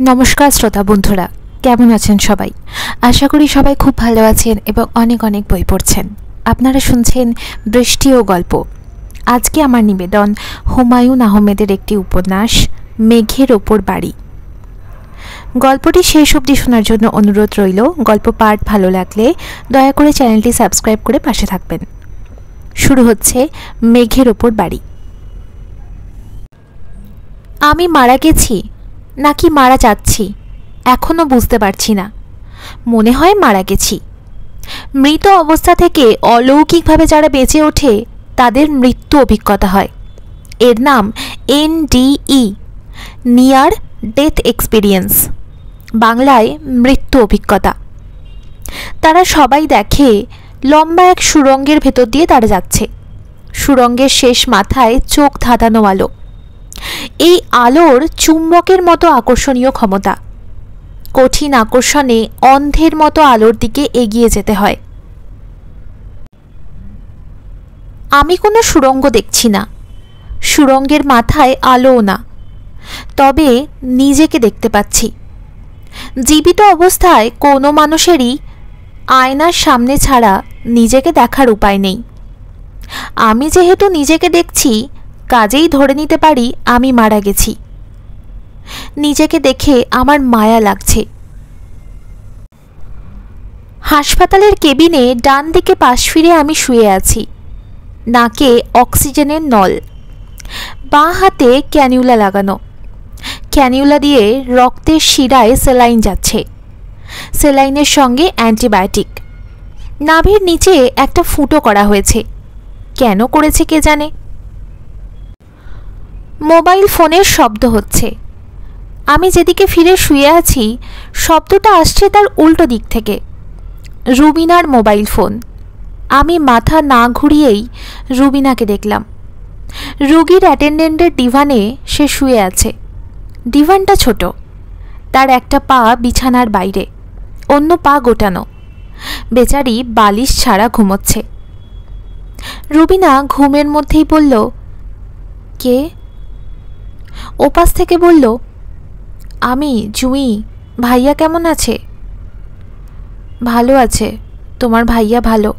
नमस्कार श्रोता बंधुरा केमन आছেন সবাই। आशा करी सबाई खूब भालो आছেন এবং অনেক অনেক বই পড়ছেন। আপনারা শুনছেন বৃষ্টি ও গল্প। আজকে আমার নিবেদন হুমায়ুন আহমেদের একটি উপন্যাস মেঘের ওপর বাড়ি। গল্পটি শেষ অবধি শোনার জন্য অনুরোধ রইল। গল্প পাঠ ভালো লাগলে দয়া করে চ্যানেলটি সাবস্ক্রাইব করে পাশে থাকবেন। শুরু হচ্ছে মেঘের ওপর বাড়ি। আমি মারা গেছি নাকি মারা যাচ্ছি এখনো বুঝতে পারছি না। মনে হয় মারা গেছি। মৃত অবস্থা থেকে অলৌকিকভাবে যারা বেঁচে ওঠে তাদের মৃত্যু অভিজ্ঞতা হয়। এর নাম NDE, নিয়ার ডেথ এক্সপিরিয়েন্স, বাংলায় মৃত্যু অভিজ্ঞতা। তারা সবাই দেখে লম্বা এক সুড়ঙ্গের ভেতর দিয়ে তারা যাচ্ছে। সুড়ঙ্গের শেষ মাথায় চোখ ধাঁধানো আলো। এই আলোর চুম্বকের মতো আকর্ষণীয় ক্ষমতা। কঠিন আকর্ষণে অন্ধের মতো আলোর দিকে এগিয়ে যেতে হয়। আমি কোনো সুড়ঙ্গ দেখছি না, সুড়ঙ্গের মাথায় আলোও না, তবে নিজেকে দেখতে পাচ্ছি। জীবিত অবস্থায় কোনো মানুষেরই আয়নার সামনে ছাড়া নিজেকে দেখার উপায় নেই। আমি যেহেতু নিজেকে দেখছি, কাজেই ধরে নিতে পারি আমি মারা গেছি। নিজেকে দেখে আমার মায়া লাগছে। হাসপাতালের কেবিনে ডান দিকে পাশ ফিরে আমি শুয়ে আছি। নাকে অক্সিজেনের নল, বাঁ হাতে ক্যানিউলা লাগানো। ক্যানিউলা দিয়ে রক্তের শিরায় স্যালাইন যাচ্ছে, স্যালাইনের সঙ্গে অ্যান্টিবায়োটিক। নাভির নিচে একটা ফুটো করা হয়েছে। কেন করেছে কে জানে। মোবাইল ফোনের শব্দ হচ্ছে। আমি যেদিকে ফিরে শুয়ে আছি শব্দটা আসছে তার উল্টো দিক থেকে। রুবিনার মোবাইল ফোন। আমি মাথা না ঘুরিয়েই রুবিনাকে দেখলাম। রোগীর অ্যাটেন্ডেন্টের ডিভানে সে শুয়ে আছে। ডিভানটা ছোট, তার একটা পা বিছানার বাইরে, অন্য পা গোটানো। বেচারি বালিশ ছাড়া ঘুমোচ্ছে। রুবিনা ঘুমের মধ্যেই বলল, কে? ওপাশ থেকে বলল, আমি জুঁই। ভাইয়া কেমন আছে? ভালো আছে। তোমার ভাইয়া ভালো?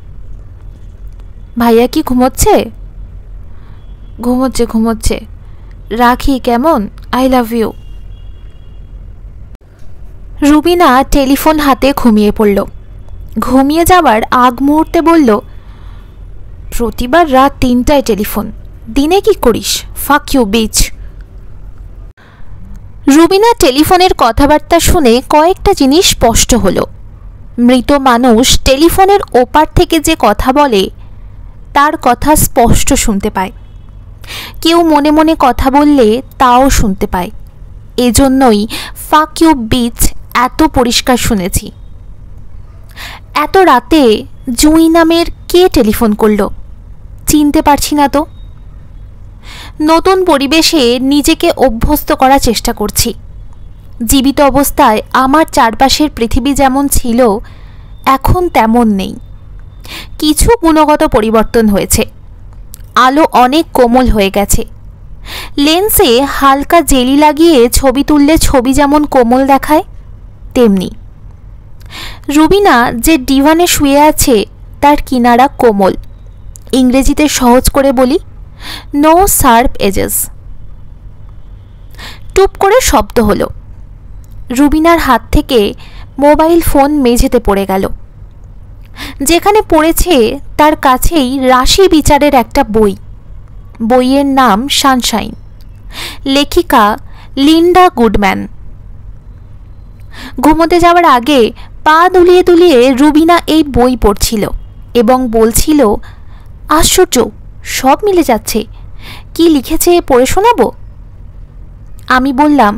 ভাইয়া কি ঘুমোচ্ছে? ঘুমোচ্ছে ঘুমোচ্ছে। রাখি কেমন? I love you. Rubina telephone হাতে ঘুমিয়ে পড়ল। ঘুমিয়ে যাওয়ার আগ মুহূর্তে বলল, প্রতিবার রাত 3টায় টেলিফোন, দিনে কি করিস? Fuck you beach. রুবিনা টেলিফোনের কথাবার্তা শুনে কয়েকটা জিনিস স্পষ্ট হলো। মৃত মানুষ টেলিফোনের ওপার থেকে যে কথা বলে তার কথা স্পষ্ট শুনতে পায়। কেউ মনে মনে কথা বললে তাও শুনতে পায়। এজন্যই ফাক ইউ বিচ এত পরিষ্কার শুনেছি। এত রাতে জুঁই নামের কে টেলিফোন করলো চিনতে পারছি না তো। নতুন পরিবেশে নিজেকে অভ্যস্ত করার চেষ্টা করছি। জীবিত অবস্থায় আমার চারপাশের পৃথিবী যেমন ছিল এখন তেমন নেই। কিছু গুণগত পরিবর্তন হয়েছে। আলো অনেক কোমল হয়ে গেছে। লেন্সে হালকা জেলি লাগিয়ে ছবি তুললে ছবি যেমন কোমল দেখায় তেমনি। রুবিনা যে ডিভানে শুয়ে আছে তার কিনারা কোমল। ইংরেজিতে সহজ করে বলি, নো শার্প এজেস। টুপ করে শব্দ হলো। রুবিনার হাত থেকে মোবাইল ফোন মেঝেতে পড়ে গেল। যেখানে পড়েছে তার কাছেই রাশি বিচারের একটা বই। বইয়ের নাম সানশাইন, লেখিকা লিন্ডা গুডম্যান। ঘুমোতে যাওয়ার আগে পা দুলিয়ে দুলিয়ে রুবিনা এই বই পড়ছিল এবং বলছিল, আশ্চর্য, সব মিলে যাচ্ছে। কি লিখেছে পড়ে শোনাবো? আমি বললাম,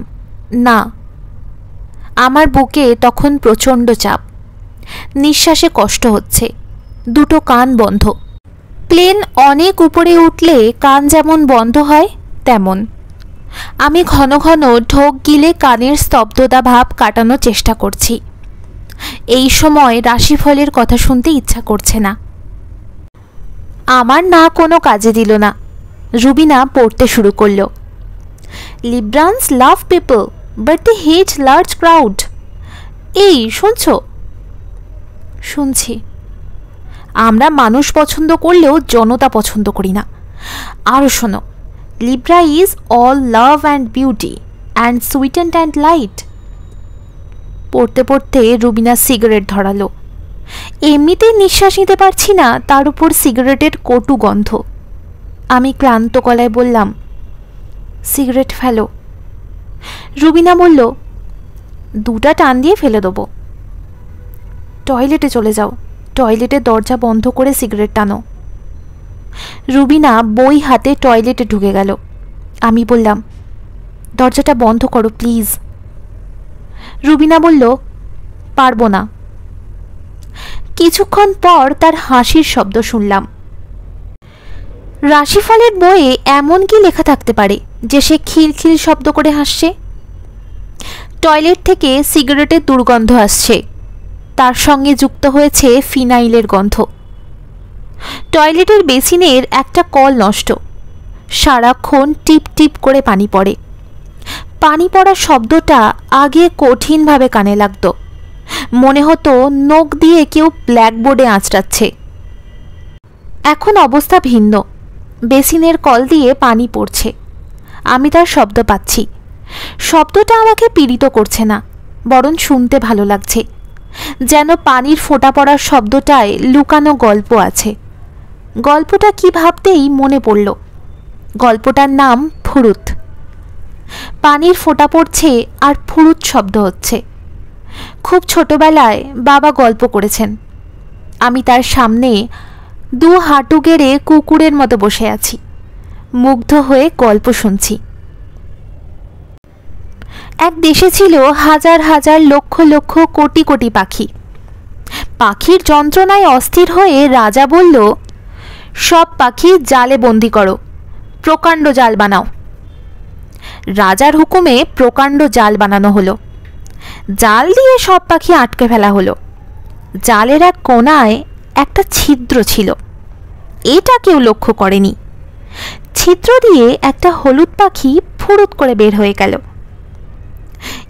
না। আমার বুকে তখন প্রচণ্ড চাপ, নিঃশ্বাসে কষ্ট হচ্ছে, দুটো কান বন্ধ। প্লেন অনেক উপরে উঠলে কান যেমন বন্ধ হয় তেমন। আমি ঘন ঘন ঢোক গিলে কানের স্তব্ধতা ভাব কাটানোর চেষ্টা করছি। এই সময় রাশিফলের কথা শুনতে ইচ্ছা করছে না। আমার না কোনো কাজে দিল না। রুবিনা পড়তে শুরু করল। Librans love people, but they hate large crowd. এই শুনছো? শুনছি। আমরা মানুষ পছন্দ করলেও জনতা পছন্দ করি না। আরও শোনো, Libra is all love and beauty and sweetened and light. পড়তে পড়তে রুবিনা সিগারেট ধরালো। এমনিতেই নিঃশ্বাস নিতে পারছি না, তার উপর সিগারেটের কটু গন্ধ। আমি ক্লান্ত গলায় বললাম, সিগারেট ফেলো। রুবিনা বলল, দুটা টান দিয়ে ফেলে দেবো। টয়লেটে চলে যাও, টয়লেটের দরজা বন্ধ করে সিগারেট টানো। রুবিনা বই হাতে টয়লেটে ঢুকে গেল। আমি বললাম, দরজাটা বন্ধ করো প্লিজ। রুবিনা বলল, পারবো না। কিছুক্ষণ পর তার হাসির শব্দ শুনলাম। রাশিফলের বইয়ে এমন কি লেখা থাকতে পারে যে সে খিলখিল শব্দ করে হাসছে? টয়লেট থেকে সিগারেটের দুর্গন্ধ আসছে, তার সঙ্গে যুক্ত হয়েছে ফিনাইলের গন্ধ। টয়লেটের বেসিনের একটা কল নষ্ট, সারাক্ষণ টিপ টিপ করে পানি পড়ে। পানি পড়ার শব্দটা আগে কঠিনভাবে কানে লাগত, মনে হতো নখ দিয়ে কেউ ব্ল্যাকবোর্ডে আঁচড়াচ্ছে। এখন অবস্থা ভিন্ন, বেসিনের কল দিয়ে পানি পড়ছে, আমি তার শব্দ পাচ্ছি। শব্দটা আমাকে পীড়িত করছে না, বরং শুনতে ভালো লাগছে, যেন পানির ফোঁটা পড়ার শব্দটায় লুকানো গল্প আছে। গল্পটা কি ভাবতেই মনে পড়ল, গল্পটার নাম ফুরুত। পানির ফোঁটা পড়ছে আর ফুরুত শব্দ হচ্ছে। খুব ছোটবেলায় বাবা গল্প করেছেন, আমি তার সামনে দু হাঁটু গেড়ে কুকুরের মতো বসে আছি, মুগ্ধ হয়ে গল্প শুনছি। এক দেশে ছিল হাজার হাজার লক্ষ লক্ষ কোটি কোটি পাখি। পাখির যন্ত্রণায় অস্থির হয়ে রাজা বলল, সব পাখি জালে বন্দি করো, প্রকাণ্ড জাল বানাও। রাজার হুকুমে প্রকাণ্ড জাল বানানো হলো। জাল দিয়ে সব পাখি আটকে ফেলা হলো। জালের এক কোণায় একটা ছিদ্র ছিল, এটা কেউ লক্ষ্য করেনি। ছিদ্র দিয়ে একটা হলুদ পাখি ফুরুত করে বের হয়ে গেল।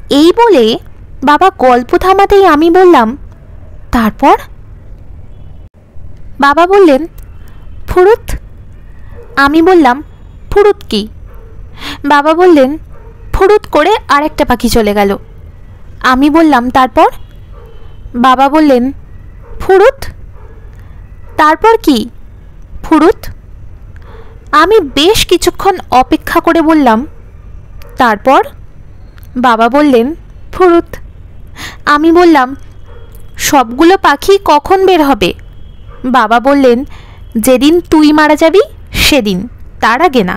এই বলে বাবা গল্প থামাতেই আমি বললাম, তারপর? বাবা বললেন, ফুরুত। আমি বললাম, ফুরুত কি? বাবা বললেন, ফুরুত করে আরেকটা পাখি চলে গেল। আমি বললাম, তারপর? বাবা বললেন, ফুরুত। তারপর কি? ফুরুত। আমি বেশ কিছুক্ষণ অপেক্ষা করে বললাম, তারপর? বাবা বললেন, ফুরুত। আমি বললাম, সবগুলো পাখি কখন বের হবে? বাবা বললেন, যেদিন তুই মারা যাবি সেদিন, তার আগে না।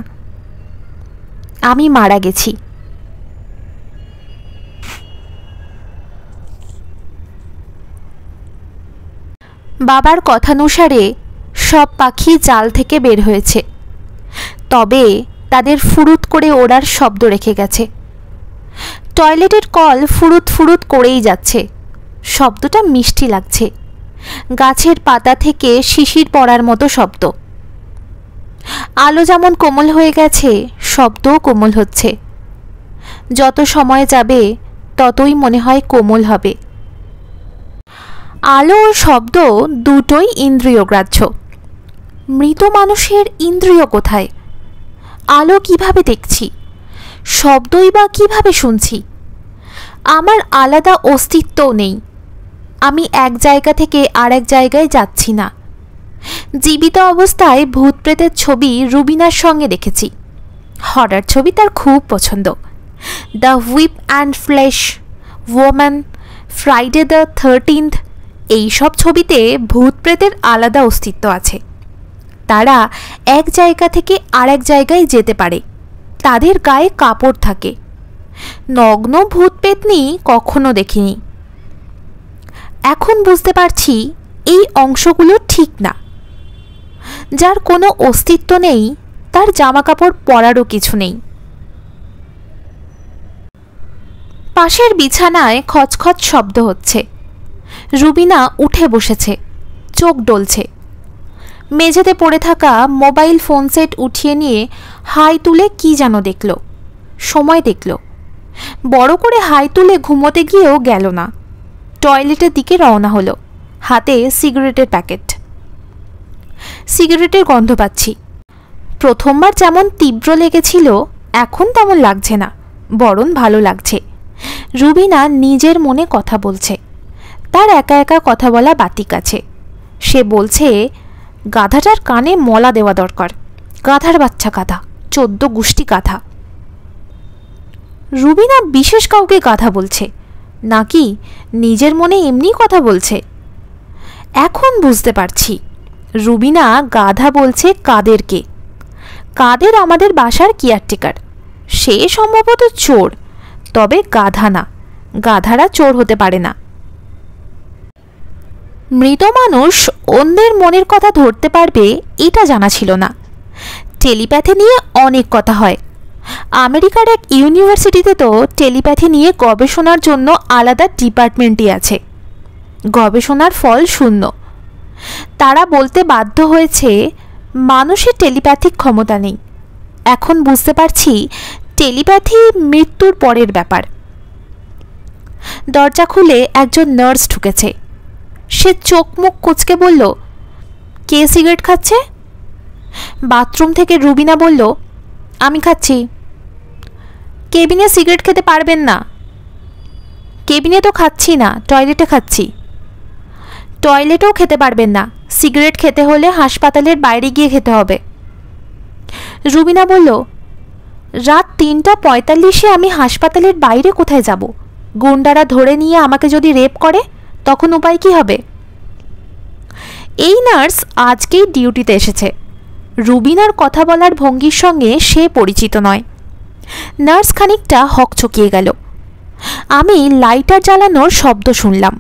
আমি মারা গেছি। বাবার কথানুসারে সব পাখি জাল থেকে বের হয়েছে, তবে তাদের ফুরুত করে ওড়ার শব্দ রেখে গেছে। টয়লেটের কল ফুরুত ফুরুত করেই যাচ্ছে, শব্দটা মিষ্টি লাগছে, গাছের পাতা থেকে শিশির পড়ার মতো শব্দ। আলো যেমন কোমল হয়ে গেছে, শব্দও কোমল হচ্ছে। যত সময় যাবে ততই মনে হয় কোমল হবে। আলো ও শব্দ দুটোই ইন্দ্রিয়গ্রাহ্য। মৃত মানুষের ইন্দ্রিয় কোথায়? আলো কিভাবে দেখছি, শব্দই বা কিভাবে শুনছি? আমার আলাদা অস্তিত্বও নেই, আমি এক জায়গা থেকে আরেক জায়গায় যাচ্ছি না। জীবিত অবস্থায় ভূত প্রেতের ছবি রুবিনার সঙ্গে দেখেছি, হরর ছবি তার খুব পছন্দ। The whip and flash, woman, Friday the 13th, এইসব ছবিতে ভূত প্রেতের আলাদা অস্তিত্ব আছে। তারা এক জায়গা থেকে আরেক জায়গায় যেতে পারে, তাদের গায়ে কাপড় থাকে। নগ্ন ভূত পেতনি কখনো দেখিনি। এখন বুঝতে পারছি এই অংশগুলো ঠিক না। যার কোনো অস্তিত্ব নেই, তার জামা কাপড় পরারও কিছু নেই। পাশের বিছানায় খচখচ শব্দ হচ্ছে। রুবিনা উঠে বসেছে, চোখ ডলছে। মেঝেতে পড়ে থাকা মোবাইল ফোন সেট উঠিয়ে নিয়ে হাই তুলে কি যেন দেখল, সময় দেখল। বড় করে হাই তুলে ঘুমোতে গিয়েও গেল না। টয়লেটের দিকে রওনা হলো, হাতে সিগারেটের প্যাকেট। সিগারেটের গন্ধ পাচ্ছি। প্রথমবার যেমন তীব্র লেগেছিল এখন তেমন লাগছে না, বরং ভালো লাগছে। রুবিনা নিজের মনে কথা বলছে। তার একা একা কথা বলা বাতিক আছে। সে বলছে, গাধাটার কানে মলা দেওয়া দরকার, গাধার বাচ্চা গাধা, 14 গোষ্ঠী গাধা। রুবিনা বিশেষ কাউকে গাধা বলছে নাকি নিজের মনে এমনি কথা বলছে? এখন বুঝতে পারছি, রুবিনা গাধা বলছে কাদেরকে। কাদের আমাদের বাসার কেয়ারটেকার, সে সম্ভবত চোর, তবে গাধা না, গাধারা চোর হতে পারে না। মৃত মানুষ অন্যের মনের কথা ধরতে পারবে এটা জানা ছিল না। টেলিপ্যাথি নিয়ে অনেক কথা হয়। আমেরিকার এক ইউনিভার্সিটিতে তো টেলিপ্যাথি নিয়ে গবেষণার জন্য আলাদা ডিপার্টমেন্টই আছে। গবেষণার ফল শূন্য। তারা বলতে বাধ্য হয়েছে মানুষের টেলিপ্যাথিক ক্ষমতা নেই। এখন বুঝতে পারছি টেলিপ্যাথি মৃত্যুর পরের ব্যাপার। দরজা খুলে একজন নার্স ঢুকেছে। সে চোখ মুখ কুঁচকে বলল, কে সিগারেট খাচ্ছে? বাথরুম থেকে রুবিনা বলল, আমি খাচ্ছি। কেবিনে সিগারেট খেতে পারবেন না। কেবিনে তো খাচ্ছি না, টয়লেটে খাচ্ছি। টয়লেটেও খেতে পারবেন না, সিগারেট খেতে হলে হাসপাতালের বাইরে গিয়ে খেতে হবে। রুবিনা বলল, রাত 3:45 আমি হাসপাতালের বাইরে কোথায় যাব? গুন্ডারা ধরে নিয়ে আমাকে যদি রেপ করে তখন উপায় কি হবে? এই নার্স আজকেই ডিউটিতে এসেছে। রুবিনার কথা বলার ভঙ্গির সঙ্গে সে পরিচিত নয়। নার্স খানিকটা হকচকিয়ে গেল। আমি লাইটার জ্বালানোর শব্দ শুনলাম।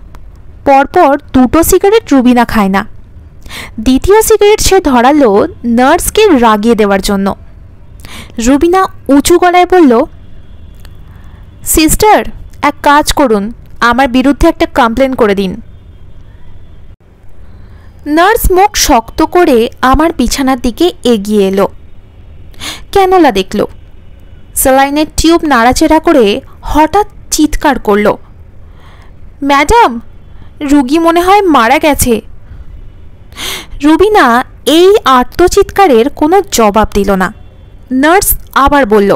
পরপর 2টো সিগারেট রুবিনা খায় না। দ্বিতীয় সিগারেট সে ধরালো নার্সকে রাগিয়ে দেওয়ার জন্য। রুবিনা উঁচু গলায় বলল, সিস্টার এক কাজ করুন, আমার বিরুদ্ধে একটা কমপ্লেন করে দিন। নার্স মুখ শক্ত করে আমার বিছানার দিকে এগিয়ে এলো। ক্যানোলা দেখল। স্যালাইনের টিউব নাড়াচাড়া করে হঠাৎ চিৎকার করল, ম্যাডাম, রুগী মনে হয় মারা গেছে। রুবিনা এই আর্তচিৎকারের কোনো জবাব দিল না। নার্স আবার বলল,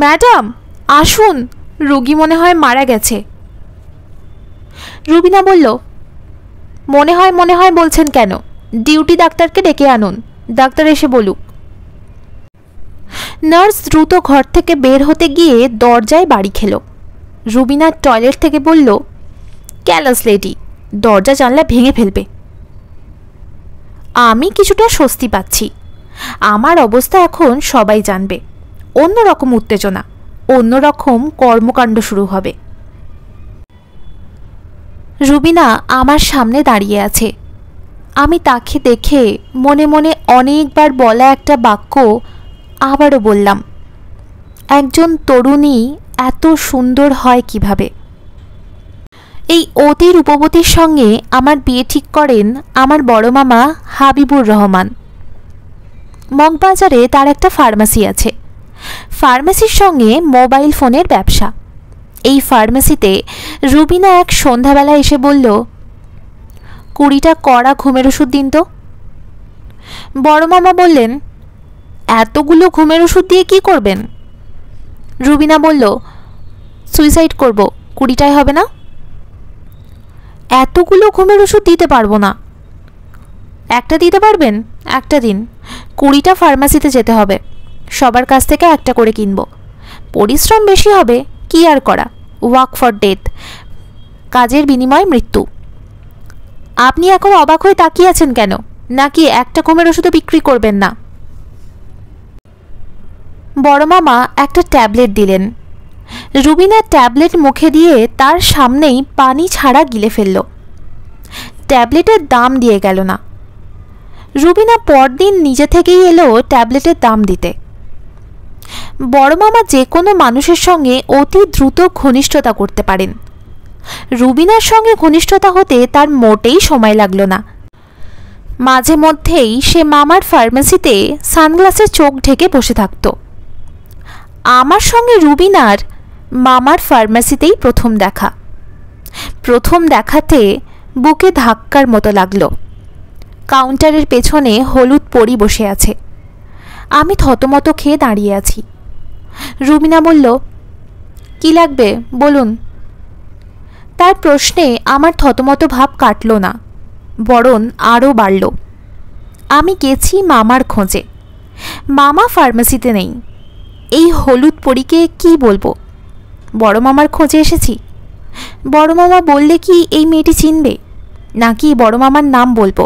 ম্যাডাম আসুন, রুগী মনে হয় মারা গেছে। রুবিনা বলল, মনে হয় বলছেন কেন? ডিউটি ডাক্তারকে ডেকে আনুন, ডাক্তার এসে বলুক। নার্স দ্রুত ঘর থেকে বের হতে গিয়ে দরজায় বাড়ি খেল। রুবিনা টয়লেট থেকে বলল, ক্যালাস লেডি, দরজা জানলা ভেঙে ফেলবে। আমি কিছুটা স্বস্তি পাচ্ছি। আমার অবস্থা এখন সবাই জানবে। অন্যরকম উত্তেজনা, অন্যরকম কর্মকাণ্ড শুরু হবে। রুবিনা আমার সামনে দাঁড়িয়ে আছে। আমি তাকে দেখে মনে মনে অনেকবার বলা একটা বাক্য আবারও বললাম, একজন তরুণী এত সুন্দর হয় কিভাবে? এই অতি রূপবতীর সঙ্গে আমার বিয়ে ঠিক করেন আমার বড় মামা হাবিবুর রহমান। মগবাজারে তার একটা ফার্মেসি আছে। ফার্মেসির সঙ্গে মোবাইল ফোনের ব্যবসা। এই ফার্মেসিতে রুবিনা এক সন্ধ্যাবেলা এসে বলল, 20টা কড়া ঘুমের ওষুধ দিন তো। বড় মামা বললেন, এতগুলো ঘুমের ওষুধ দিয়ে কি করবেন? রুবিনা বলল, সুইসাইড করব, 20টায় হবে না? এতগুলো ঘুমের ওষুধ দিতে পারবো না। একটা দিতে পারবেন? একটা দিন। 20টা ফার্মেসিতে যেতে হবে, সবার কাছ থেকে একটা করে কিনব। পরিশ্রম বেশি হবে, কি আর করা, ওয়ার্ক ফর ডেথ, কাজের বিনিময়ে মৃত্যু। আপনি এখন অবাক হয়ে তাকিয়ে আছেন কেন? নাকি একটা ঘুমের ওষুধও বিক্রি করবেন না? বড় মামা একটা ট্যাবলেট দিলেন। রুবিনা ট্যাবলেট মুখে দিয়ে তার সামনেই পানি ছাড়া গিলে ফেলল। ট্যাবলেটের দাম দিয়ে গেল না। রুবিনা পরদিন নিজে থেকেই এলো ট্যাবলেটের দাম দিতে। বড় মামা যে কোনো মানুষের সঙ্গে অতি দ্রুত ঘনিষ্ঠতা করতে পারেন। রুবিনার সঙ্গে ঘনিষ্ঠতা হতে তার মোটেই সময় লাগলো না। মাঝে মধ্যেই সে মামার ফার্মেসিতে সানগ্লাসে চোখ ঢেকে বসে থাকত। আমার সঙ্গে রুবিনার মামার ফার্মেসিতেই প্রথম দেখাতে বুকে ধাক্কার মতো লাগলো। কাউন্টারের পেছনে হলুদ পরি বসে আছে। আমি থতমত খেয়ে দাঁড়িয়ে আছি। রুবিনা বলল, কি লাগবে বলুন। তার প্রশ্নে আমার থতমত ভাব কাটল না, বরং আরও বাড়ল। আমি গেছি মামার খোঁজে। মামা ফার্মেসিতে নেই। এই হলুদ পরীকে কি বলবো? বড় মামার খোঁজে এসেছি। বড় মামা বললে কি এই মেয়েটি চিনবে, নাকি বড় মামার নাম বলবো?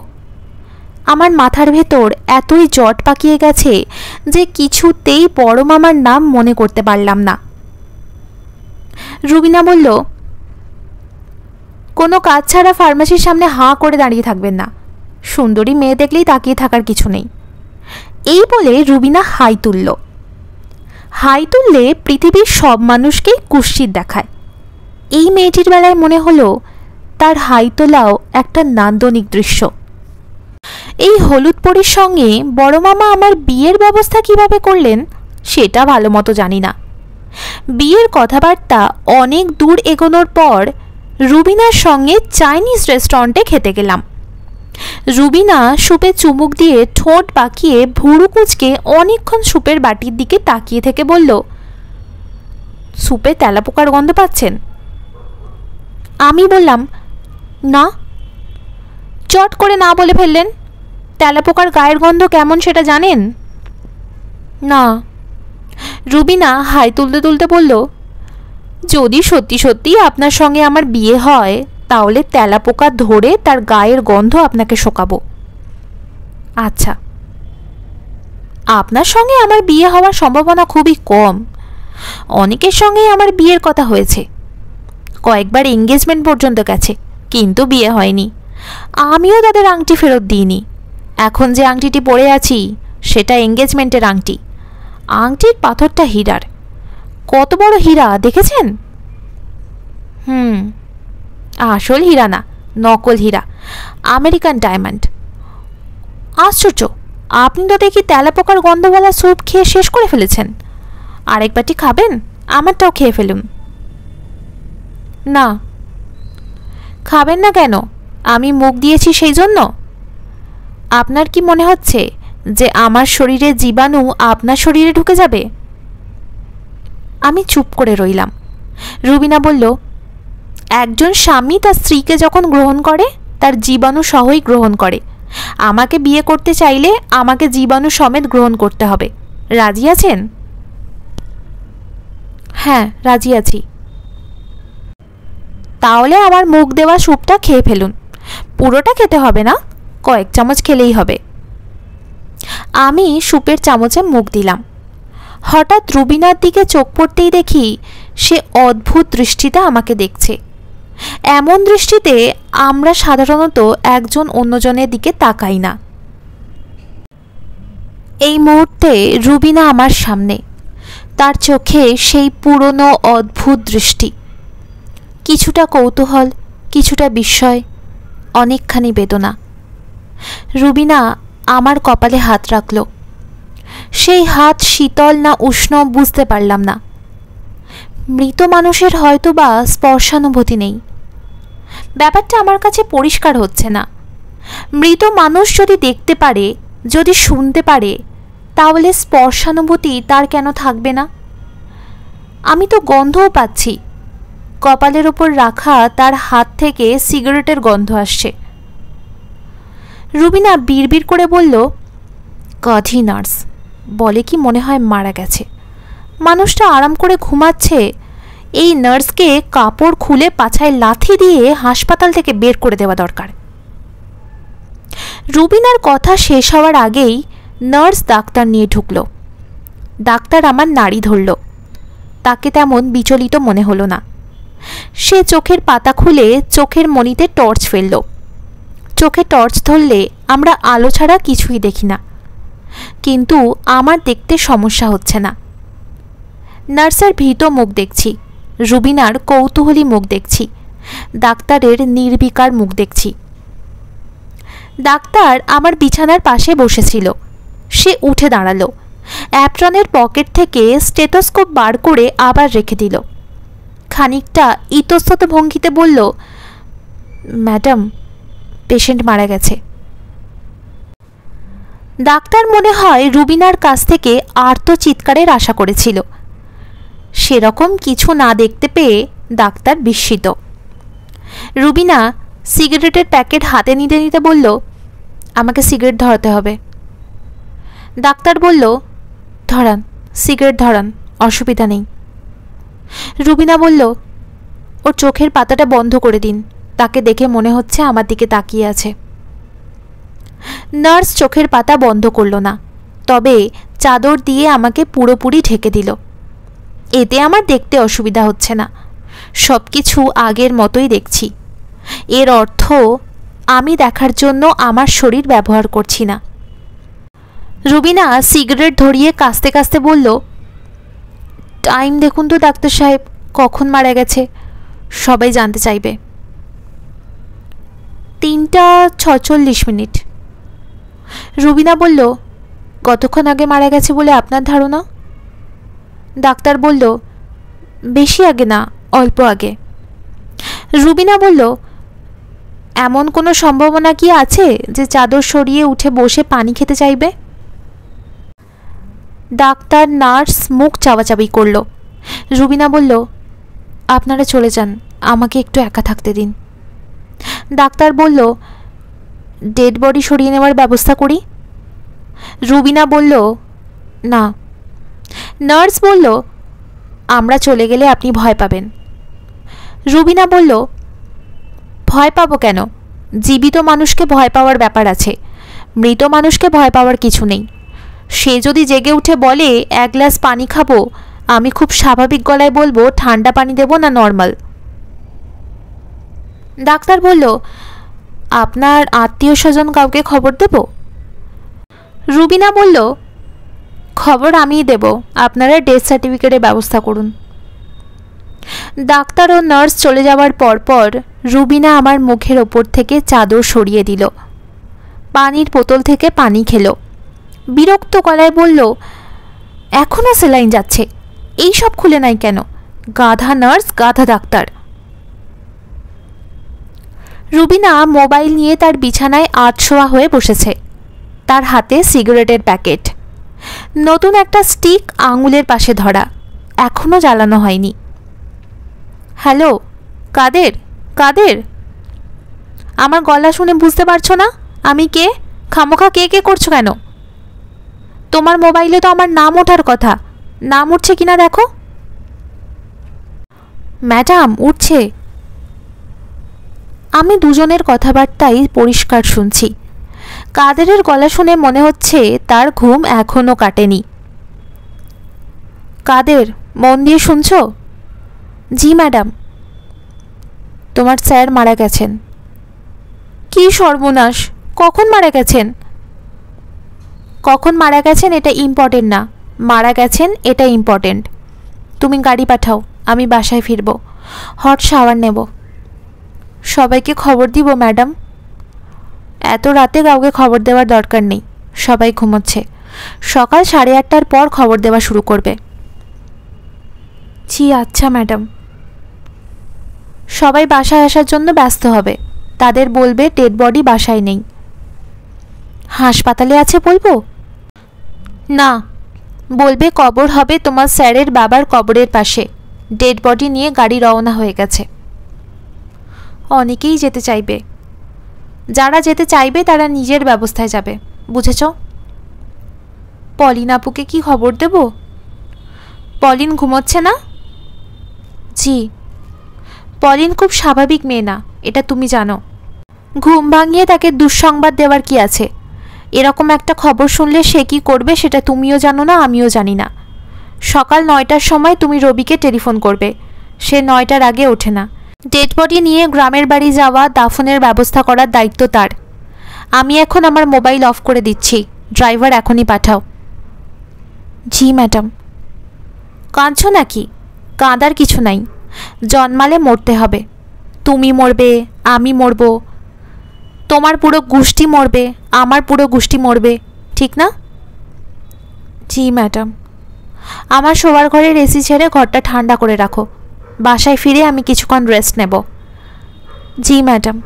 আমার মাথার ভেতর এতই জট পাকিয়ে গেছে যে কিছুতেই বড় মামার নাম মনে করতে পারলাম না। রুবিনা বলল, কোনো কাজ ছাড়া ফার্মেসির সামনে হাঁ করে দাঁড়িয়ে থাকবেন না। সুন্দরী মেয়ে দেখলেই তাকিয়ে থাকার কিছু নেই। এই বলে রুবিনা হাই তুললে পৃথিবীর সব মানুষকেই কুৎসিত দেখায়। এই মেয়েটির বেলায় মনে হলো তার হাই তোলাও একটা নান্দনিক দৃশ্য। এই হলুদ পরীর সঙ্গে বড় মামা আমার বিয়ের ব্যবস্থা কিভাবে করলেন সেটা ভালো মতো জানি না। বিয়ের কথাবার্তা অনেক দূর এগোনোর পর রুবিনার সঙ্গে চাইনিজ রেস্টুরেন্টে খেতে গেলাম। রুবিনা সুপে চুমুক দিয়ে ঠোঁট বাঁকিয়ে ভুরু কুঁচকে অনেকক্ষণ সুপের বাটির দিকে তাকিয়ে থেকে বলল, সুপে তেলাপোকার গন্ধ পাচ্ছেন? আমি বললাম, না। চট করে না বলে ফেললেন। তেলাপোকার গায়ের গন্ধ কেমন সেটা জানেন? না। রুবিনা হাই তুলতে তুলতে বলল, যদি সত্যি সত্যি আপনার সঙ্গে আমার বিয়ে হয় তাহলে তেলাপোকা ধরে তার গায়ের গন্ধ আপনাকে শোকাবো। আচ্ছা। আপনার সঙ্গে আমার বিয়ে হওয়ার সম্ভাবনা খুবই কম। অনেকের সঙ্গেই আমার বিয়ের কথা হয়েছে, কয়েকবার এঙ্গেজমেন্ট পর্যন্ত গেছে, কিন্তু বিয়ে হয়নি। আমিও তাদের আংটি ফেরত দিইনি। এখন যে আংটিটি পরে আছি সেটা এঙ্গেজমেন্টের আংটি। আংটির পাথরটা হীরার। কত বড় হীরা দেখেছেন? আসল হীরা না, নকল হীরা, আমেরিকান ডায়মন্ড। আশ্চর্য, আপনি তো দেখি তেলাপোকার গন্ধওয়ালা স্যুপ খেয়ে শেষ করে ফেলেছেন। আরেক বাটি খাবেন? আমারটাও খেয়ে ফেলুন। না। খাবেন না কেন? আমি মুখ দিয়েছি সেই জন্য? আপনার কি মনে হচ্ছে যে আমার শরীরে জীবাণু আপনার শরীরে ঢুকে যাবে? আমি চুপ করে রইলাম। রুবিনা বলল, একজন স্বামী তার স্ত্রীকে যখন গ্রহণ করে তার জীবাণু সহই গ্রহণ করে। আমাকে বিয়ে করতে চাইলে আমাকে জীবাণু সমেত গ্রহণ করতে হবে। রাজি আছেন? হ্যাঁ, রাজি আছি। তাহলে আমার মুখ দেওয়া স্যুপটা খেয়ে ফেলুন। পুরোটা খেতে হবে না, কয়েক চামচ খেলেই হবে। আমি স্যুপের চামচে মুখ দিলাম। হঠাৎ রুবিনার দিকে চোখ পড়তেই দেখি সে অদ্ভুত দৃষ্টিতে আমাকে দেখছে। এমন দৃষ্টিতে আমরা সাধারণত একজন অন্যজনের দিকে তাকাই না। এই মুহূর্তে রুবিনা আমার সামনে, তার চোখে সেই পুরনো অদ্ভুত দৃষ্টি। কিছুটা কৌতূহল, কিছুটা বিস্ময়, অনেকখানি বেদনা। রুবিনা আমার কপালে হাত রাখল। সেই হাত শীতল না উষ্ণ বুঝতে পারলাম না। মৃত মানুষের হয়তো বা স্পর্শানুভূতি নেই। ব্যাপারটা আমার কাছে পরিষ্কার হচ্ছে না। মৃত মানুষ যদি দেখতে পারে, যদি শুনতে পারে, তাহলে স্পর্শানুভূতি তার কেন থাকবে না? আমি তো গন্ধও পাচ্ছি। কপালের ওপর রাখা তার হাত থেকে সিগারেটের গন্ধ আসছে। রুবিনা বিড়বিড় করে বলল, গাধি নার্স, বলে কি মনে হয় মারা গেছে। মানুষটা আরাম করে ঘুমাচ্ছে। এই নার্সকে কাপড় খুলে পাছায় লাথি দিয়ে হাসপাতাল থেকে বের করে দেওয়া দরকার। রুবিনার কথা শেষ হওয়ার আগেই নার্স ডাক্তার নিয়ে ঢুকল। ডাক্তার আমার নাড়ি ধরল। তাকে তেমন বিচলিত মনে হলো না। সে চোখের পাতা খুলে চোখের মণিতে টর্চ ফেলল। চোখে টর্চ ধরলে আমরা আলো ছাড়া কিছুই দেখি না, কিন্তু আমার দেখতে সমস্যা হচ্ছে না। নার্সের ভীত মুখ দেখছি, রুবিনার কৌতূহলী মুখ দেখছি, ডাক্তারের নির্বিকার মুখ দেখছি। ডাক্তার আমার বিছানার পাশে বসেছিল। সে উঠে দাঁড়ালো। অ্যাপ্রনের পকেট থেকে স্টেথোস্কোপ বার করে আবার রেখে দিল। খানিকটা ইতস্তত ভঙ্গিতে বলল, ম্যাডাম, পেশেন্ট মারা গেছে। ডাক্তার মনে হয় রুবিনার কাছ থেকে আর্ত চিৎকারের আশা করেছিল। সেরকম কিছু না দেখতে পেয়ে ডাক্তার বিস্মিত। রুবিনা সিগারেটের প্যাকেট হাতে নিতে নিতে বলল, আমাকে সিগারেট ধরাতে হবে। ডাক্তার বলল, ধরান, সিগারেট ধরান, অসুবিধা নেই। রুবিনা বলল, ওর চোখের পাতাটা বন্ধ করে দিন, তাকে দেখে মনে হচ্ছে আমার দিকে তাকিয়ে আছে। নার্স চোখের পাতা বন্ধ করল না, তবে চাদর দিয়ে আমাকে পুরোপুরি ঢেকে দিল। এতে আমার দেখতে অসুবিধা হচ্ছে না, সব কিছু আগের মতোই দেখছি। এর অর্থ আমি দেখার জন্য আমার শরীর ব্যবহার করছি না। রুবিনা সিগারেট ধরিয়ে কাস্তে কাস্তে বলল, টাইম দেখুন তো ডাক্তার সাহেব, কখন মারা গেছে? সবাই জানতে চাইবে। 3:46। রুবিনা বলল, কতক্ষণ আগে মারা গেছে বলে আপনার ধারণা? ডাক্তার বলল, বেশি আগে না, অল্প আগে। রুবিনা বলল, এমন কোনো সম্ভাবনা কি আছে যে চাদর সরিয়ে উঠে বসে পানি খেতে চাইবে? ডাক্তার নার্স মুখ চাওয়াচাবি করল। রুবিনা বলল, আপনারা চলে যান, আমাকে একটু একা থাকতে দিন। ডাক্তার বলল, ডেড বডি সরিয়ে নেওয়ার ব্যবস্থা করি? রুবিনা বলল, না। নার্স বলল, আমরা চলে গেলে আপনি ভয় পাবেন। রুবিনা বলল, ভয় পাবো কেন? জীবিত মানুষকে ভয় পাওয়ার ব্যাপার আছে, মৃত মানুষকে ভয় পাওয়ার কিছু নেই। সে যদি জেগে উঠে বলে 1 গ্লাস পানি খাবো, আমি খুব স্বাভাবিক গলায় বলবো, ঠান্ডা পানি দেবো না নর্মাল? ডাক্তার বলল, আপনার আত্মীয় স্বজন কাউকে খবর দেব? রুবিনা বলল, খবর আমিই দেব, আপনারা ডেথ সার্টিফিকেটের ব্যবস্থা করুন। ডাক্তার ও নার্স চলে যাওয়ার পরপর রুবিনা আমার মুখের ওপর থেকে চাদর সরিয়ে দিল, পানির বোতল থেকে পানি খেলো, বিরক্ত গলায় বলল, এখনও সেলাইন যাচ্ছে, এই সব খুলে নাই কেন? গাধা নার্স, গাধা ডাক্তার। রুবিনা মোবাইল নিয়ে তার বিছানায় আধশোয়া হয়ে বসেছে, তার হাতে সিগারেটের প্যাকেট, নতুন একটা স্টিক আঙুলের পাশে ধরা, এখনও জ্বালানো হয়নি। হ্যালো, কাদের? কাদের? আমার গলা শুনে বুঝতে পারছো না আমি কে? খামোখা কে কে করছো কেন? তোমার মোবাইলে তো আমার নাম ওঠার কথা, নাম উঠছে কিনা দেখো। ম্যাডাম, উঠছে। আমি দুজনের কথাবার্তাই পরিষ্কার শুনছি। কাদেরের গলা শুনে মনে হচ্ছে তার ঘুম এখনও কাটেনি। কাদের, মন দিয়ে শুনছ? জি ম্যাডাম। তোমার স্যার মারা গেছেন। কি সর্বনাশ! কখন মারা গেছেন? কখন মারা গেছেন এটা ইম্পর্টেন্ট না, মারা গেছেন এটা ইম্পর্টেন্ট। তুমি গাড়ি পাঠাও, আমি বাসায় ফিরব, হট শাওয়ার নেব। সবাইকে খবর দিব ম্যাডাম? এত রাতে কাউকে খবর দেওয়ার দরকার নেই, সবাই ঘুমোচ্ছে। সকাল 8:30টার পর খবর দেওয়া শুরু করবে। জি আচ্ছা ম্যাডাম। সবাই বাসায় আসার জন্য ব্যস্ত হবে, তাদের বলবে ডেড বডি বাসায় নেই। হাসপাতালে আছে বলবো? না, বলবে কবর হবে তোমার স্যারের বাবার কবরের পাশে, ডেড বডি নিয়ে গাড়ি রওনা হয়ে গেছে। অনেকেই যেতে চাইবে, যারা যেতে চাইবে তারা নিজের ব্যবস্থায় যাবে, বুঝেছ? পলিন আপুকে কি খবর দেব? পলিন ঘুমোচ্ছে না? জি। পলিন খুব স্বাভাবিক মেয়ে না, এটা তুমি জানো। ঘুম ভাঙিয়ে তাকে দুঃসংবাদ দেওয়ার কি আছে? এরকম একটা খবর শুনলে সে কি করবে সেটা তুমিও জানো না, আমিও জানি না। সকাল 9টার সময় তুমি রবিকে টেলিফোন করবে, সে 9টার আগে ওঠে না। ডেড বডি নিয়ে গ্রামের বাড়ি যাওয়া, দাফনের ব্যবস্থা করার দায়িত্ব তার। আমি এখন আমার মোবাইল অফ করে দিচ্ছি, ড্রাইভার এখনই পাঠাও। জি ম্যাডাম। কাঁদছো নাকি? কাঁদার কিছু নাই, জন্মালে মরতে হবে। তুমি মরবে, আমি মরব, তোমার পুরো গোষ্ঠী মরবে, আমার পুরো গোষ্ঠী মরবে, ঠিক না? জি ম্যাডাম। আমার শোবার ঘরের এসি ছেড়ে ঘরটা ঠান্ডা করে রাখো, বাসায় ফিরে আমি কিছুক্ষণ রেস্ট নেব। জি ম্যাডাম।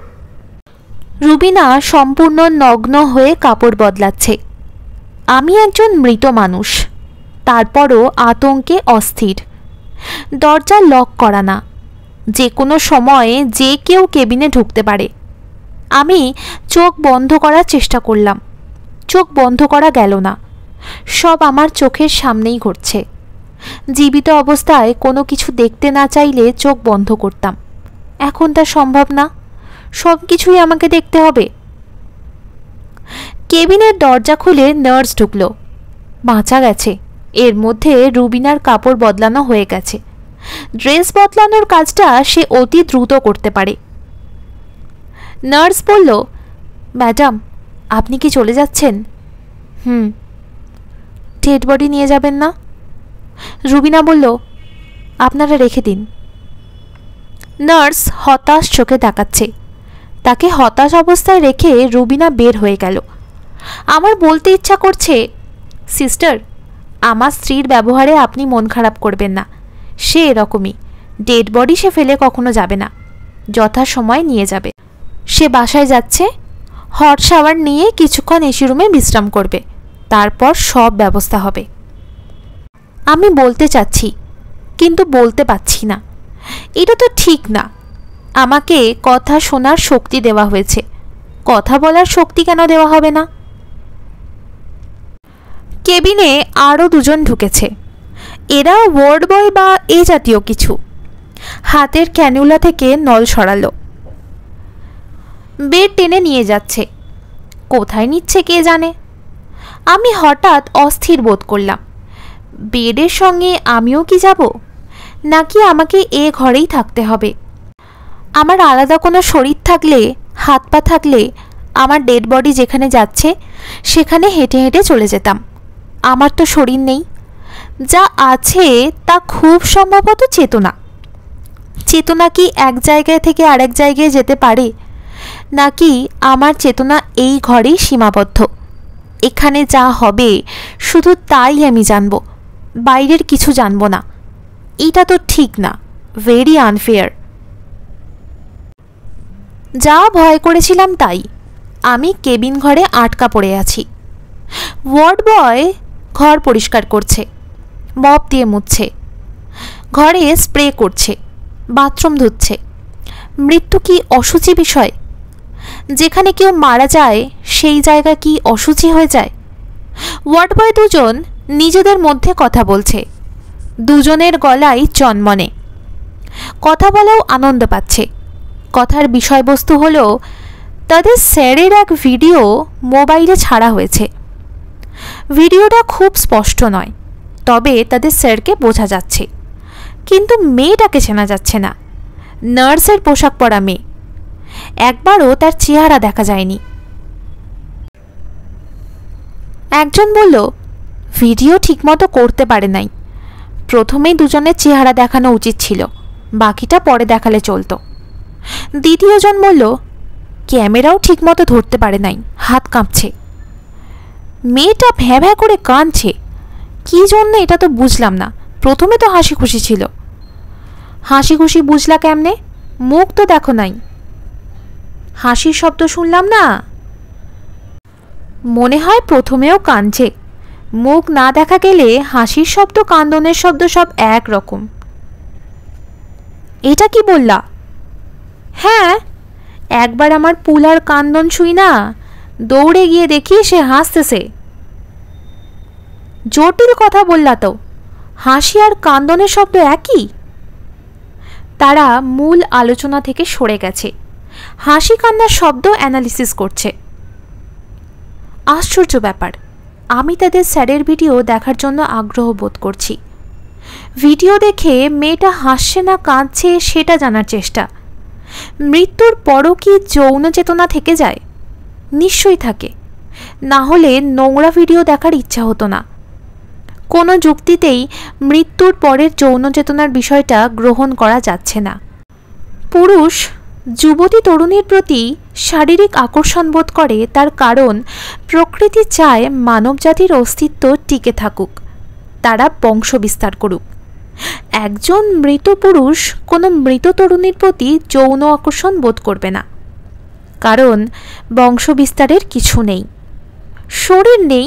রুবিনা সম্পূর্ণ নগ্ন হয়ে কাপড় বদলাচ্ছে। আমি একজন মৃত মানুষ, তারপরও আতঙ্কে অস্থির। দরজা লক করা না, যে কোনো সময়ে যে কেউ কেবিনে ঢুকতে পারে। আমি চোখ বন্ধ করার চেষ্টা করলাম, চোখ বন্ধ করা গেল না। সব আমার চোখের সামনেই ঘটছে। জীবিত অবস্থায় কোনো কিছু দেখতে না চাইলে চোখ বন্ধ করতাম, এখন তা সম্ভব না। সব কিছুই আমাকে দেখতে হবে। কেবিনের দরজা খুলে নার্স ঢুকলো। বাঁচা গেছে। এর মধ্যে রুবিনার কাপড় বদলানো হয়ে গেছে। ড্রেস বদলানোর কাজটা সে অতি দ্রুত করতে পারে। নার্স বলল, ম্যাডাম আপনি কি চলে যাচ্ছেন? ডেড বডি নিয়ে যাবেন না? রুবিনা বলল, আপনারা রেখে দিন। নার্স হতাশ চোখে তাকাচ্ছে। তাকে হতাশ অবস্থায় রেখে রুবিনা বের হয়ে গেল। আমার বলতে ইচ্ছা করছে, সিস্টার, আমার স্ত্রীর ব্যবহারে আপনি মন খারাপ করবেন না। সে এরকমই, ডেড বডি সে ফেলে কখনো যাবে না, যথাসময় নিয়ে যাবে। সে বাসায় যাচ্ছে, হট শাওয়ার নিয়ে কিছুক্ষণ এসি রুমে বিশ্রাম করবে, তারপর সব ব্যবস্থা হবে। আমি বলতে চাচ্ছি কিন্তু বলতে পারছি না। এটা তো ঠিক না। আমাকে কথা শোনার শক্তি দেওয়া হয়েছে, কথা বলার শক্তি কেন দেওয়া হবে না? কেবিনে আরও দুজন ঢুকেছে। এরা ওয়ার্ড বয় বা এ জাতীয় কিছু। হাতের ক্যানুলা থেকে নল সরালো। বেড টেনে নিয়ে যাচ্ছে। কোথায় নিচ্ছে কে জানে। আমি হঠাৎ অস্থির বোধ করলাম। বেডের সঙ্গে আমিও কি যাব, নাকি আমাকে এ ঘরেই থাকতে হবে? আমার আলাদা কোনো শরীর থাকলে, হাত পা থাকলে, আমার ডেড বডি যেখানে যাচ্ছে সেখানে হেঁটে হেঁটে চলে যেতাম। আমার তো শরীর নেই। যা আছে তা খুব সম্ভবত চেতনা। চেতনা কি এক জায়গায় থেকে আরেক জায়গায় যেতে পারে, নাকি আমার চেতনা এই ঘরেই সীমাবদ্ধ? এখানে যা হবে শুধু তাই আমি জানব, বাইরের কিছু জানব না। এটা তো ঠিক না, ভেরি আনফেয়ার। যা ভয় করেছিলাম তাই। আমি কেবিন ঘরে আটকা পড়ে আছি। ওয়ার্ড বয় ঘর পরিষ্কার করছে, মপ দিয়ে মুছছে, ঘরে স্প্রে করছে, বাথরুম ধুচ্ছে। মৃত্যু কি অশুচি বিষয়? যেখানে কেউ মারা যায় সেই জায়গা কি অশুচি হয়ে যায়? ওয়ার্ড বয় দুজন নিজেদের মধ্যে কথা বলছে। দুজনের গলায় চনমনে। কথা বলেও আনন্দ পাচ্ছে। কথার বিষয়বস্তু হলো তাদের স্যারের এক ভিডিও মোবাইলে ছাড়া হয়েছে। ভিডিওটা খুব স্পষ্ট নয়, তবে তাদের স্যারকে বোঝা যাচ্ছে, কিন্তু মেয়েটাকে চেনা যাচ্ছে না। নার্সের পোশাক পরা মেয়ে, একবারও তার চেহারা দেখা যায়নি। একজন বলল, ভিডিও ঠিকমতো করতে পারে নাই, প্রথমেই দুজনের চেহারা দেখানো উচিত ছিল, বাকিটা পরে দেখালে চলতো। দ্বিতীয়জন বলল, ক্যামেরাও ঠিকমতো ধরতে পারে নাই, হাত কাঁপছে। মেয়েটা ভ্যাঁ ভ্যাঁ করে কাঁদছে, কি জন্য এটা তো বুঝলাম না। প্রথমে তো হাসি খুশি ছিল। হাসি খুশি বুঝলা কেমনে? মুখ তো দেখো নাই। হাসির শব্দ শুনলাম না। মনে হয় প্রথমেও কাঁদছে। মুখ না দেখা গেলে হাসির শব্দ কান্দনের শব্দ সব এক রকম। এটা কি বললা? হ্যাঁ, একবার আমার পুলার কান্দন শুই না, দৌড়ে গিয়ে দেখি সে হাসতেছে। জটিল কথা বললা তো, হাসি আর কান্দনের শব্দ একই। তারা মূল আলোচনা থেকে সরে গেছে, হাসি কান্নার শব্দ অ্যানালিসিস করছে। আশ্চর্য ব্যাপার, আমি তাদের স্যারের ভিডিও দেখার জন্য আগ্রহ বোধ করছি। ভিডিও দেখে মেয়েটা হাসছে না কাঁদছে সেটা জানার চেষ্টা। মৃত্যুর পরও কি যৌন চেতনা থেকে যায়? নিশ্চয়ই থাকে, না হলে নোংরা ভিডিও দেখার ইচ্ছা হতো না। কোনো যুক্তিতেই মৃত্যুর পরের যৌন চেতনার বিষয়টা গ্রহণ করা যাচ্ছে না। পুরুষ যুবতী তরুণীর প্রতি শারীরিক আকর্ষণ বোধ করে, তার কারণ প্রকৃতি চায় মানবজাতির অস্তিত্ব টিকে থাকুক, তারা বংশ বিস্তার করুক। একজন মৃত পুরুষ কোনো মৃত তরুণীর প্রতি যৌন আকর্ষণ বোধ করবে না, কারণ বংশবিস্তারের কিছু নেই। শরীর নেই,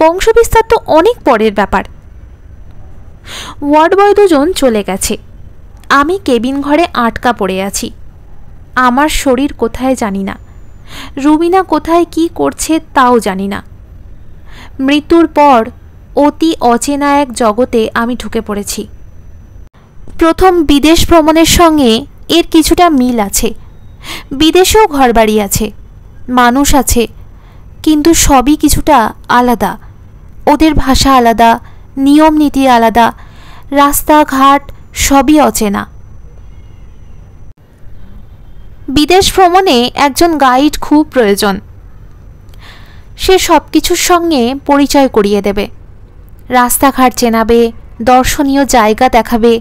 বংশবিস্তার তো অনেক পরের ব্যাপার। ওয়ার্ড বয় দুজন চলে গেছে, আমি কেবিন ঘরে আটকা পড়ে আছি। আমার শরীর কোথায় জানি না, রুবিনা কোথায় কি করছে তাও জানি না। মৃত্যুর পর অতি অচেনা এক জগতে আমি ঢুকে পড়েছি। প্রথম বিদেশ ভ্রমণের সঙ্গে এর কিছুটা মিল আছে। বিদেশেও ঘরবাড়ি আছে, মানুষ আছে, কিন্তু সবই কিছুটা আলাদা। ওদের ভাষা আলাদা, নিয়ম নীতি আলাদা, রাস্তাঘাট সবই অচেনা। বিদেশ ভ্রমণে একজন গাইড খুব প্রয়োজন। সে সব কিছুর সঙ্গে পরিচয় করিয়ে দেবে, রাস্তাঘাট চেনাবে, দর্শনীয় জায়গা দেখাবে।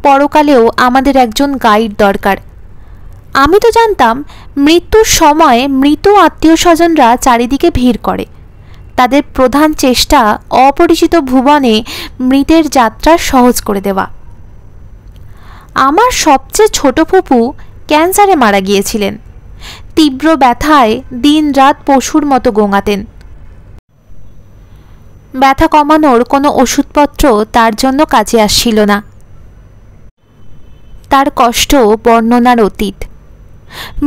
পরকালেও আমাদের একজন গাইড দরকার। আমি তো জানতাম মৃত্যুর সময় মৃত আত্মীয় স্বজনরা চারিদিকে ভিড় করে। তাদের প্রধান চেষ্টা অপরিচিত ভুবনে মৃতের যাত্রা সহজ করে দেওয়া। আমার সবচেয়ে ছোট ফুপু ক্যান্সারে মারা গিয়েছিলেন। তীব্র ব্যথায় দিন রাত পশুর মতো গোঙাতেন। ব্যথা কমানোর কোনো ওষুধপত্র তার জন্য কাজে আসছিল না। তার কষ্ট বর্ণনার অতীত।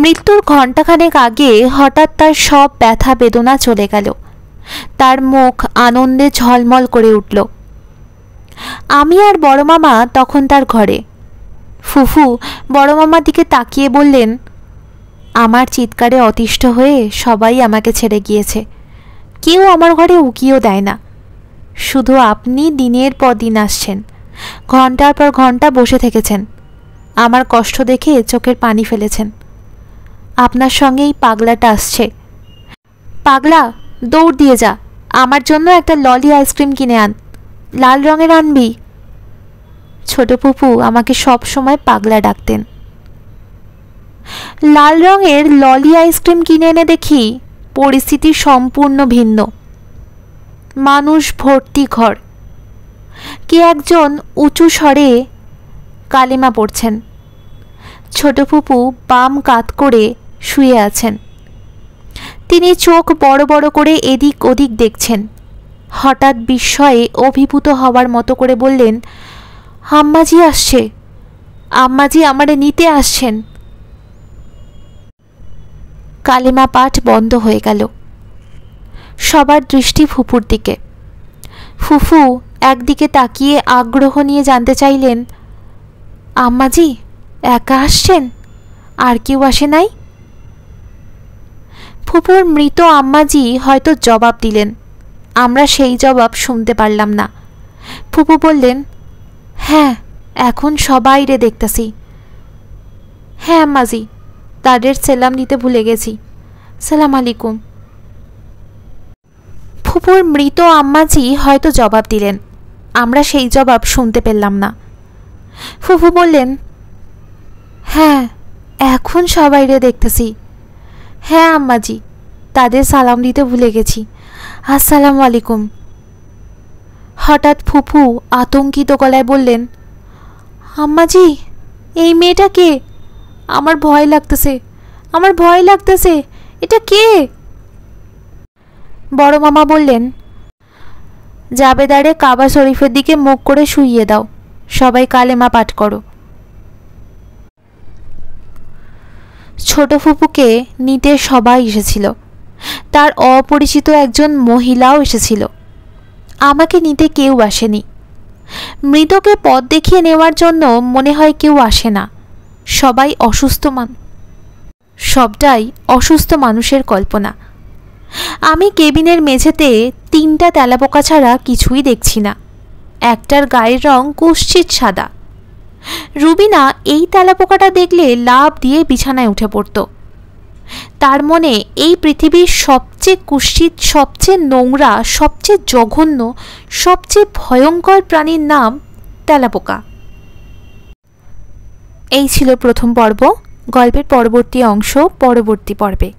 মৃত্যুর ঘণ্টাখানেক আগে হঠাৎ তার সব ব্যথা বেদনা চলে গেল। তার মুখ আনন্দে ঝলমল করে উঠল। আমি আর বড় মামা তখন তার ঘরে। ফুফু বড় মামার দিকে তাকিয়ে বললেন, আমার চিৎকারে অতিষ্ঠ হয়ে সবাই আমাকে ছেড়ে গিয়েছে। কেউ আমার ঘরে উকিও দেয় না। শুধু আপনি দিনের পর দিন আসছেন, ঘন্টার পর ঘন্টা বসে থেকেছেন, আমার কষ্ট দেখে চোখের পানি ফেলেছেন। আপনার সঙ্গে এই পাগলাটা আসছে। পাগলা, দৌড় দিয়ে যা, আমার জন্য একটা ললি আইসক্রিম কিনে আন, লাল রঙের আনবি। ছোট ফুপু আমাকে সব সময় পাগলা ডাকতেন। লাল রঙের ললি আইসক্রিম কিনে এনে দেখি পরিস্থিতি সম্পূর্ণ ভিন্ন। মানুষ ভর্তি ঘর। কে একজন উঁচু স্বরে কালিমা পড়ছেন। ছোট ফুপু বাম কাত করে শুয়ে আছেন। তিনি চোখ বড় বড় করে এদিক ওদিক দেখছেন। হঠাৎ বিস্ময়ে অভিভূত হওয়ার মতো করে বললেন, আম্মাজি আসছে, আম্মাজি আমারে নিতে আসছেন। কালিমা পাঠ বন্ধ হয়ে গেল। সবার দৃষ্টি ফুপুর দিকে। ফুফু একদিকে তাকিয়ে আগ্রহ নিয়ে জানতে চাইলেন, আম্মাজি একা আসছেন, আর কেউ আসে নাই? ফুপুর মৃত আম্মাজি হয়তো জবাব দিলেন, আমরা সেই জবাব শুনতে পারলাম না। ফুপু বললেন, হ্যাঁ এখন সবাই রে দেখতেছি। হ্যাঁ আম্মাজি, তাদের সেলাম দিতে ভুলে গেছি, সালাম আলাইকুম। ফুপুর মৃত আম্মাজি হয়তো জবাব দিলেন, আমরা সেই জবাব শুনতে পেলাম না। ফুপু বললেন, হ্যাঁ এখন সবাই রে দেখতেছি। হ্যাঁ আম্মাজি, তাদের সালাম দিতে ভুলে গেছি, আসসালামু আলাইকুম। হঠাৎ ফুপু আতঙ্কিত গলায় বললেন, আম্মাজি এই মেয়েটা কে? আমার ভয় লাগতেছে, আমার ভয় লাগতেছে, এটা কে? বড় মামা বললেন, জাবেদারে কাবা শরীফের দিকে মুখ করে শুইয়ে দাও, সবাই কালেমা পাঠ করো। ছোট ফুপুকে নিতে সবাই এসেছিল। তার অপরিচিত একজন মহিলাও এসেছিল। আমাকে নিতে কেউ আসেনি। মৃতকে পথ দেখিয়ে নেওয়ার জন্য মনে হয় কেউ আসে না। সবাই সবটাই অসুস্থ মানুষের কল্পনা। আমি কেবিনের মেঝেতে 3টা তেলাপোকা ছাড়া কিছুই দেখছি না। একটার গায়ের রং কুৎসিত সাদা। রুবিনা এই তেলাপোকাটা দেখলে লাফ দিয়ে বিছানায় উঠে পড়ত। তার মনে এই পৃথিবীর সবচেয়ে কুৎসিত, সবচেয়ে নোংরা, সবচেয়ে জঘন্য, সবচেয়ে ভয়ঙ্কর প্রাণীর নাম তেলাপোকা। এই ছিল প্রথম পর্ব। গল্পের পরবর্তী অংশ পরবর্তী পর্বে।